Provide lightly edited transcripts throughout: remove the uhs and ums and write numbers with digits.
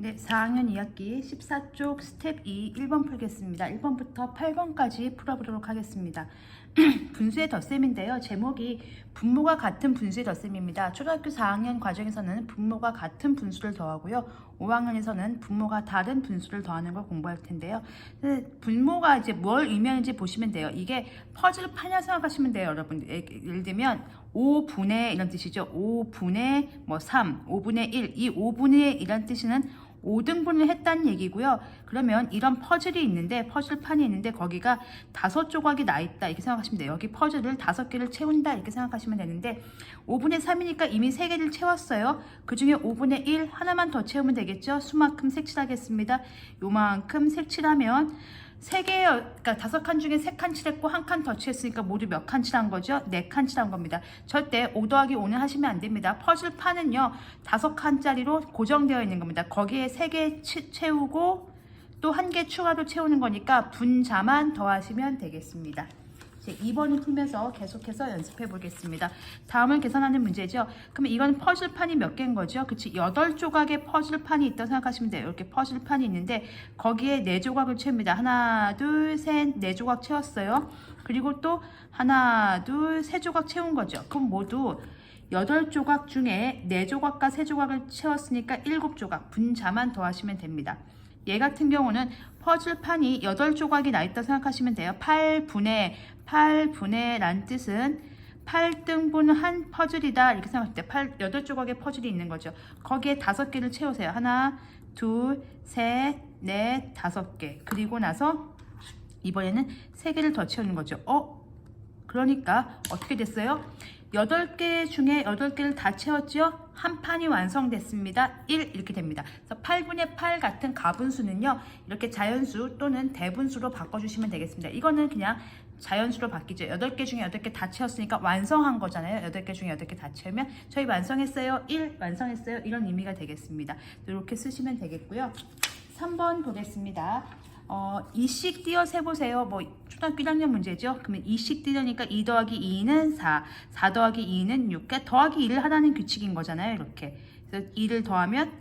네, 4학년 2학기 14쪽 스텝 2 1번 풀겠습니다. 1번부터 8번까지 풀어보도록 하겠습니다. 분수의 덧셈인데요. 제목이 분모가 같은 분수의 덧셈입니다. 초등학교 4학년 과정에서는 분모가 같은 분수를 더하고요. 5학년에서는 분모가 다른 분수를 더하는 걸 공부할 텐데요. 분모가 이제 뭘 의미하는지 보시면 돼요. 이게 퍼즐 판이라 생각하시면 돼요, 여러분. 예를 들면 5분의 이런 뜻이죠. 5분의 3, 5분의 1. 이 5분의 1이란 뜻은 5등분을 했다는 얘기고요. 그러면 이런 퍼즐이 있는데, 퍼즐판이 있는데 거기가 5조각이 나 있다 이렇게 생각하시면 돼요. 여기 퍼즐을 5개를 채운다 이렇게 생각하시면 되는데 5분의 3이니까 이미 3개를 채웠어요. 그 중에 5분의 1 하나만 더 채우면 되겠죠. 수만큼 색칠하겠습니다. 요만큼 색칠하면 3개, 그러니까 5칸 중에 3칸 칠했고 1칸 더 칠했으니까 모두 몇 칸 칠한 거죠? 4칸 칠한 겁니다. 절대 5 더하기 5는 하시면 안 됩니다. 퍼즐판은요 5칸짜리로 고정되어 있는 겁니다. 거기에 3개 채우고 또 1개 추가로 채우는 거니까 분자만 더하시면 되겠습니다. 이제 2번을 풀면서 계속해서 연습해 보겠습니다. 다음을 계산하는 문제죠. 그러면 이건 퍼즐판이 몇 개인 거죠? 그치? 8조각의 퍼즐판이 있다고 생각하시면 돼요. 이렇게 퍼즐판이 있는데 거기에 4조각을 채웁니다. 하나, 둘, 셋, 4조각 채웠어요. 그리고 또 하나, 둘, 3조각 채운 거죠. 그럼 모두 8조각 중에 4조각과 3조각을 채웠으니까 7조각 분자만 더하시면 됩니다. 얘 같은 경우는 퍼즐판이 8조각이 나 있다고 생각하시면 돼요. 8분의 란 뜻은 8등분한 퍼즐이다 이렇게 생각할 때 8조각의 퍼즐이 있는 거죠. 거기에 5개를 채우세요. 하나, 둘, 셋, 넷, 5개. 그리고 나서 이번에는 3개를 더 채우는 거죠. 그러니까 어떻게 됐어요? 8개 중에 8개를 다 채웠죠? 한 판이 완성됐습니다. 1 이렇게 됩니다. 그래서 8분의 8 같은 가분수는요. 이렇게 자연수 또는 대분수로 바꿔주시면 되겠습니다. 이거는 그냥 자연수로 바뀌죠. 8개 중에 8개 다 채웠으니까 완성한 거잖아요. 8개 중에 8개 다 채우면 저희 완성했어요. 1 완성했어요. 이런 의미가 되겠습니다. 이렇게 쓰시면 되겠고요. 3번 보겠습니다. 2씩 띄어 세보세요. 초등학교 1학년 문제죠. 그러면 2씩 띄려니까 2 더하기 2는 4, 4 더하기 2는 6, 더하기 2를 하라는 규칙인 거잖아요. 이렇게. 그래서 2를 더하면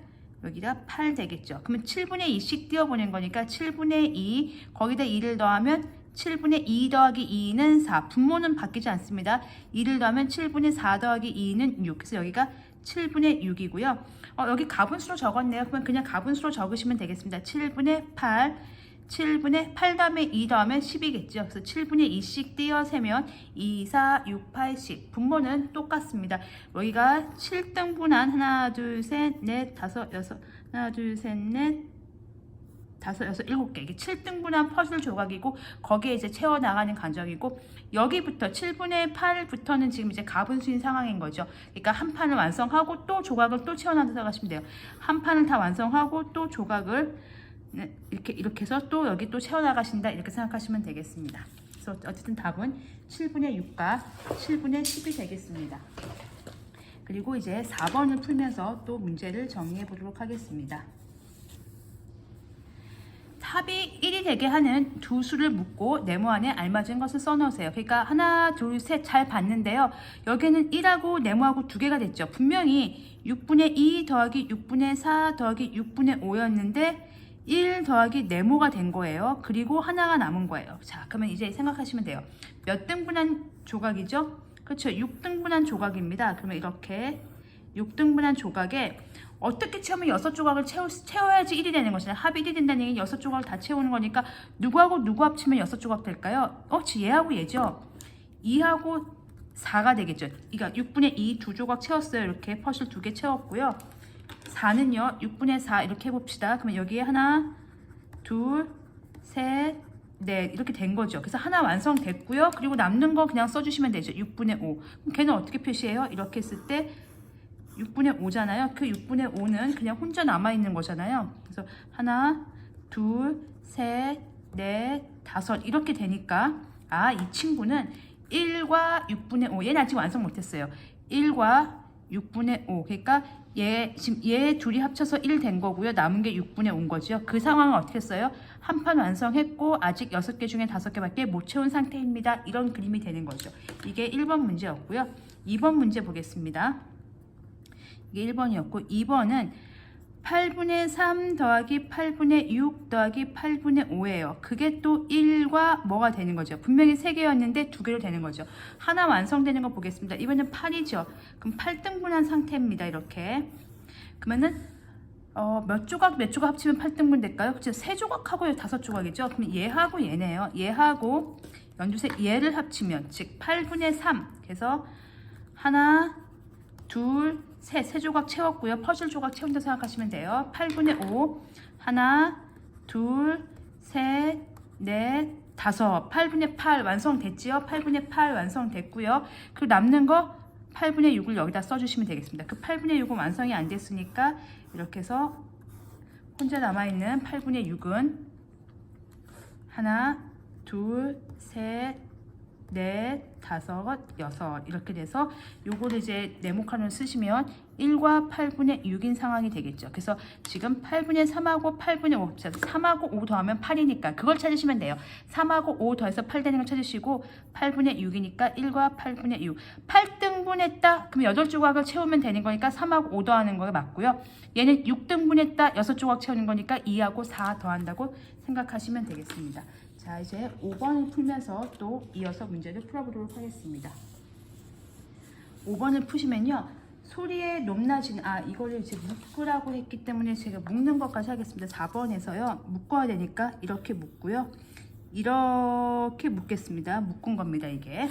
여기다 8 되겠죠. 그러면 7분의 2씩 띄어보낸 거니까 7분의 2, 거기다 2를 더하면 7분의 2 더하기 2는 4. 분모는 바뀌지 않습니다. 2를 더하면 7분의 4 더하기 2는 6. 그래서 여기가 7분의 6이고요. 여기 가분수로 적었네요. 그러면 그냥 가분수로 적으시면 되겠습니다. 7분의 8. 7분의 8 다음에 2 더하면 10이겠죠. 그래서 7분의 2씩 띄어 세면 2, 4, 6, 8, 10. 분모는 똑같습니다. 여기가 7등분한 하나, 둘, 셋, 넷, 다섯, 여섯, 하나, 둘, 셋, 넷, 다섯, 여섯, 7개. 이게 7등분한 퍼즐 조각이고 거기에 이제 채워나가는 과정이고 여기부터 7분의 8부터는 지금 이제 가분수인 상황인 거죠. 그러니까 한 판을 완성하고 또 조각을 또 채워나가서 가시면 돼요. 한 판을 다 완성하고 또 조각을 이렇게 해서 또 여기 또 채워나가신다 이렇게 생각하시면 되겠습니다. 그래서 어쨌든 답은 7분의 6과 7분의 10이 되겠습니다. 그리고 이제 4번을 풀면서 또 문제를 정리해 보도록 하겠습니다. 합이 1이 되게 하는 두 수를 묻고 네모 안에 알맞은 것을 써놓으세요. 그러니까 하나, 둘, 셋 잘 봤는데요. 여기는 1하고 네모하고 2개가 됐죠. 분명히 6분의 2 더하기 6분의 4 더하기 6분의 5였는데 1 더하기 네모가 된 거예요. 그리고 하나가 남은 거예요. 자, 그러면 이제 생각하시면 돼요. 몇 등분한 조각이죠? 그렇죠. 6등분한 조각입니다. 그러면 이렇게 6등분한 조각에 어떻게 채우면 6조각을 채워야지 1이 되는 것이냐. 합이 1이 된다는 얘기는 6조각을 다 채우는 거니까 누구하고 누구 합치면 6조각 될까요? 얘하고 얘죠. 2하고 4가 되겠죠. 그러니까 6분의 2 2조각 채웠어요. 이렇게 퍼즐 2개 채웠고요. 4는요 6분의 4 이렇게 해봅시다. 그러면 여기에 하나, 둘, 셋, 넷 이렇게 된 거죠. 그래서 하나 완성됐고요. 그리고 남는 거 그냥 써주시면 되죠. 6분의 5. 그럼 걔는 어떻게 표시해요? 이렇게 했을 때 6분의 5잖아요. 그 6분의 5는 그냥 혼자 남아있는 거잖아요. 그래서 하나, 둘, 셋, 넷, 5 이렇게 되니까 이 친구는 1과 6분의 5 얘는 아직 완성 못했어요. 1과 6분의 5 그러니까 지금 얘 둘이 합쳐서 1 된 거고요. 남은 게 6분의 5인 거죠. 그 상황은 어떻게 했어요? 한 판 완성했고 아직 6개 중에 5개밖에 못 채운 상태입니다. 이런 그림이 되는 거죠. 이게 1번 문제였고요. 2번 문제 보겠습니다. 이게 1번이었고 2번은 8분의 3 더하기 8분의 6 더하기 8분의 5예요. 그게 또 1과 뭐가 되는 거죠? 분명히 3개였는데 2개로 되는 거죠. 하나 완성되는 거 보겠습니다. 이번엔 8이죠. 그럼 8등분한 상태입니다. 이렇게. 그러면은 몇 조각 합치면 8등분 될까요? 그쵸? 3조각하고 5조각이죠. 그럼 얘하고 얘네요. 얘하고 연두색 얘를 합치면 즉 8분의 3. 그래서 하나, 둘, 셋. 3조각 채웠고요. 퍼즐 조각 채운다고 생각하시면 돼요. 8분의 5. 하나, 둘, 셋, 넷, 다섯. 8분의 8 완성됐지요? 8분의 8 완성됐고요. 그리고 남는 거 8분의 6을 여기다 써주시면 되겠습니다. 그 8분의 6은 완성이 안 됐으니까 이렇게 해서 혼자 남아있는 8분의 6은 하나, 둘, 셋, 넷, 다섯, 여섯 이렇게 돼서 요거를 이제 네모칸으로 쓰시면 1과 8분의 6인 상황이 되겠죠. 그래서 지금 8분의 3하고 8분의 5 3하고 5 더하면 8이니까 그걸 찾으시면 돼요. 3하고 5 더해서 8 되는 걸 찾으시고 8분의 6이니까 1과 8분의 6 8등분했다. 그럼 8조각을 채우면 되는 거니까 3하고 5 더하는 거가 맞고요. 얘는 6등분했다. 6조각 채우는 거니까 2하고 4 더한다고 생각하시면 되겠습니다. 자, 이제 5번을 풀면서 또 이어서 문제를 풀어보도록 하겠습니다. 5번을 푸시면요. 소리의 높낮이는 이거를 이제 묶으라고 했기 때문에 제가 묶는 것까지 하겠습니다. 4번에서요. 묶어야 되니까 이렇게 묶고요. 이렇게 묶겠습니다. 묶은 겁니다, 이게.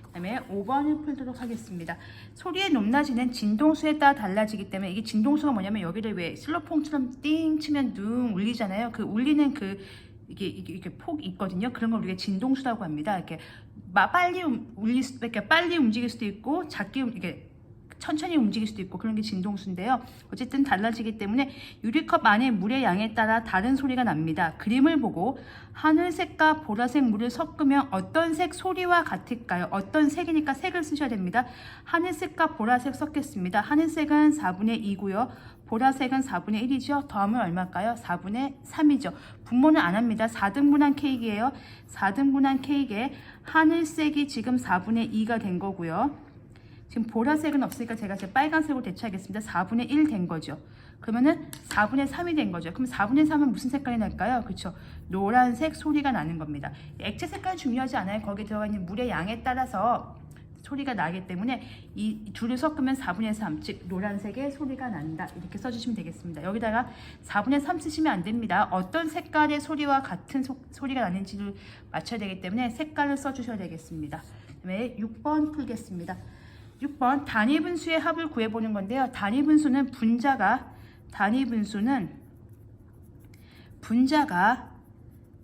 그 다음에 5번을 풀도록 하겠습니다. 소리의 높낮이는 진동수에 따라 달라지기 때문에 이게 진동수가 뭐냐면 여기를 왜 실로폰처럼 띵 치면 둥 울리잖아요. 그 울리는 이게 폭이 있거든요. 그런 걸 우리가 진동수라고 합니다. 이렇게 빨리 울릴 수도 이렇게 빨리 움직일 수도 있고 작게 이게 천천히 움직일 수도 있고 그런 게 진동수인데요. 어쨌든 달라지기 때문에 유리컵 안에 물의 양에 따라 다른 소리가 납니다. 그림을 보고 하늘색과 보라색 물을 섞으면 어떤 색 소리와 같을까요? 어떤 색이니까 색을 쓰셔야 됩니다. 하늘색과 보라색 섞겠습니다. 하늘색은 4분의 2고요. 보라색은 4분의 1이죠. 더하면 얼마일까요? 4분의 3이죠. 분모는 안 합니다. 4등분한 케이크예요. 4등분한 케이크에 하늘색이 지금 4분의 2가 된 거고요. 지금 보라색은 없으니까 제가 제 빨간색으로 대체하겠습니다. 4분의 1 된 거죠. 그러면은 4분의 3이 된 거죠. 그럼 4분의 3은 무슨 색깔이 날까요? 그렇죠. 노란색 소리가 나는 겁니다. 액체 색깔은 중요하지 않아요. 거기에 들어가 있는 물의 양에 따라서 소리가 나기 때문에 이 둘을 섞으면 4분의 3, 즉 노란색의 소리가 난다. 이렇게 써주시면 되겠습니다. 여기다가 4분의 3 쓰시면 안 됩니다. 어떤 색깔의 소리와 같은 소리가 나는지를 맞춰야 되기 때문에 색깔을 써주셔야 되겠습니다. 그다음에 6번 풀겠습니다. 6번 단위분수의 합을 구해보는 건데요. 단위분수는 분자가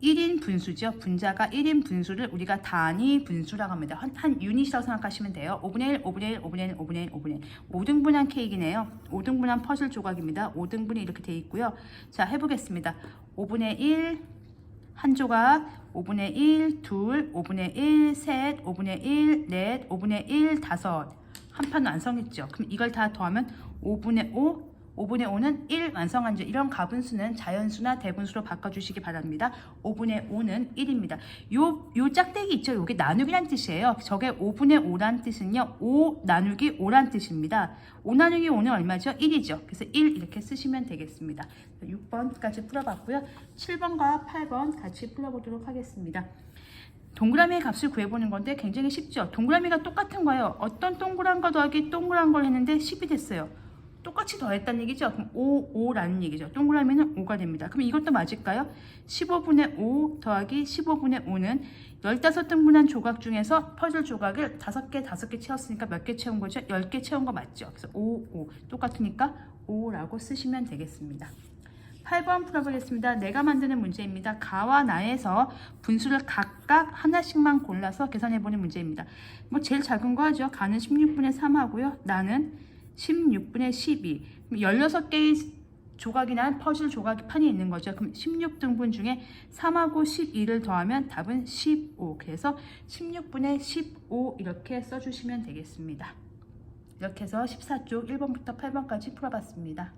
1인 분수죠. 분자가 1인 분수를 우리가 단위 분수라고 합니다. 한 유닛이라고 생각하시면 돼요. 5분의 1, 5분의 1, 5분의 1, 5분의 1, 5분의 1. 5등분한 케이크네요. 5등분한 퍼즐 조각입니다. 5등분이 이렇게 되어 있고요. 자, 해보겠습니다. 5분의 1, 한 조각, 5분의 1, 둘, 5분의 1, 셋, 5분의 1, 넷, 5분의 1, 다섯. 한 판 완성했죠. 그럼 이걸 다 더하면 5분의 5, 5분의 5는 1 완성한죠. 이런 가분수는 자연수나 대분수로 바꿔주시기 바랍니다. 5분의 5는 1입니다. 요 짝대기 있죠? 요게 나누기란 뜻이에요. 저게 5분의 5란 뜻은요. 5 나누기 5란 뜻입니다. 5 나누기 5는 얼마죠? 1이죠. 그래서 1 이렇게 쓰시면 되겠습니다. 6번까지 풀어봤고요. 7번과 8번 같이 풀어보도록 하겠습니다. 동그라미의 값을 구해보는 건데 굉장히 쉽죠. 동그라미가 똑같은 거예요. 어떤 동그란 거 더하기 동그란 걸 했는데 10이 됐어요. 똑같이 더했다는 얘기죠. 그럼 5라는 얘기죠. 동그라미는 5가 됩니다. 그럼 이것도 맞을까요? 15분의 5 더하기 15분의 5는 15등분한 조각 중에서 퍼즐 조각을 5개 채웠으니까 몇 개 채운 거죠? 10개 채운 거 맞죠? 그래서 5 똑같으니까 5라고 쓰시면 되겠습니다. 8번 풀어보겠습니다. 내가 만드는 문제입니다. 가와 나에서 분수를 각각 하나씩만 골라서 계산해보는 문제입니다. 뭐 제일 작은 거 하죠. 가는 16분의 3 하고요. 나는 16분의 12. 16개의 조각이나 퍼즐 조각 판이 있는 거죠. 그럼 16등분 중에 3하고 12를 더하면 답은 15. 그래서 16분의 15 이렇게 써주시면 되겠습니다. 이렇게 해서 14쪽 1번부터 8번까지 풀어봤습니다.